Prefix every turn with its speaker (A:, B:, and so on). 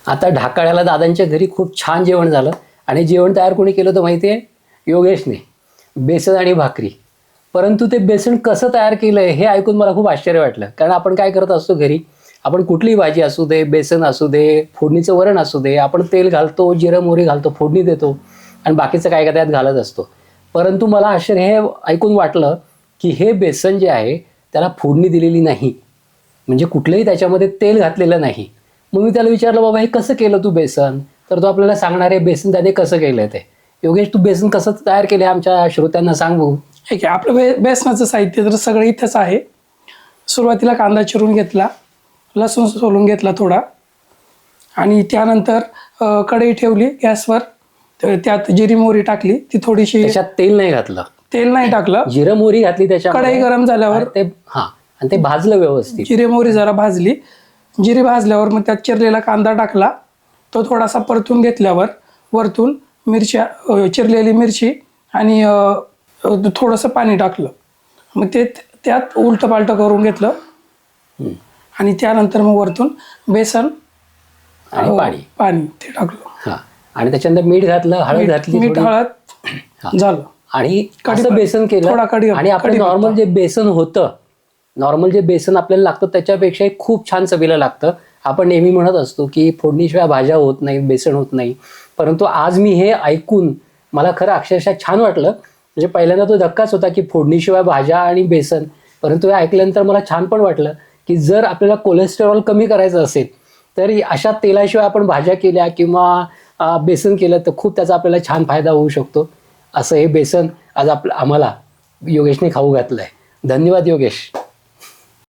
A: आता ढाकाळ्याला दादांच्या घरी खूप छान जेवण झालं आणि जेवण तयार कोणी केलं होतं माहिती आहे? योगेशने. बेसन आणि भाकरी. परंतु ते बेसन कसं तयार केलं आहे हे ऐकून मला खूप आश्चर्य वाटलं. कारण आपण काय करत असतो घरी, आपण कुठलीही भाजी असू दे, बेसन असू दे, फोडणीचं वरण असू दे, आपण तेल घालतो, जिरं मोहरी घालतो, फोडणी देतो आणि बाकीचं काय काय त्यात घालत असतो. परंतु मला आश्चर्य हे ऐकून वाटलं की हे बेसन जे आहे त्याला फोडणी दिलेली नाही, म्हणजे कुठलंही त्याच्यामध्ये तेल घातलेलं नाही. मग मी त्याला विचारलं, बाबा हे कसं केलं तू बेसन? तर तो आपल्याला सांगणार आहे बेसन त्याने कसं केलं ते. योगेश, तू बेसन कसं तयार केलं आमच्या श्रोत्यांना सांग बघू.
B: ठीक आहे. आपलं बेसनाचं साहित्य तर सगळं इथंच आहे. सुरुवातीला कांदा चिरून घेतला, लसूण सोलून घेतला थोडा, आणि त्यानंतर कढई ठेवली गॅसवर. त्यात जिरी मोहरी टाकली, ती थोडीशी.
A: त्याच्यात तेल नाही घातलं,
B: तेल नाही टाकलं,
A: जिरं मोहरी घातली त्याच्या.
B: कढई गरम झाल्यावर
A: ते आणि ते भाजलं व्यवस्थित.
B: जिरे मोहरी जरा भाजली. जिरी भाजल्यावर मग त्यात चिरलेला कांदा टाकला. तो थोडासा परतून घेतल्यावर वरतून मिरच्या, चिरलेली मिरची आणि थोडंसं पाणी टाकलं. मग ते त्यात उलटं पालटं करून घेतलं आणि त्यानंतर मग वरतून बेसन
A: आणि
B: पाणी ते टाकलं.
A: हां, आणि त्याच्यानंतर मीठ घातलं, हळद घातली,
B: मीठ हळद झालं.
A: आणि असं बेसन केलं. आणि आपलं नॉर्मल जे बेसन होतं, नॉर्मल जे बेसन आपल्याला लागतं त्याच्यापेक्षा खूप छान चवीला लागतं. आपण नेहमी म्हणत असतो की फोडणीशिवाय भाज्या होत नाही, बेसन होत नाही. परंतु आज मी हे ऐकून मला खरं अक्षरशः छान वाटलं. म्हणजे पहिल्यांदा तो धक्काच होता की फोडणीशिवाय भाज्या आणि बेसन. परंतु हे ऐकल्यानंतर मला छान पण वाटलं की जर आपल्याला कोलेस्टेरॉल कमी करायचं असेल तर अशा तेलाशिवाय आपण भाज्या केल्या किंवा बेसन केलं तर खूप त्याचा आपल्याला छान फायदा होऊ शकतो. असं हे बेसन आज आम्हाला योगेशने खाऊ घातलं आहे. धन्यवाद योगेश.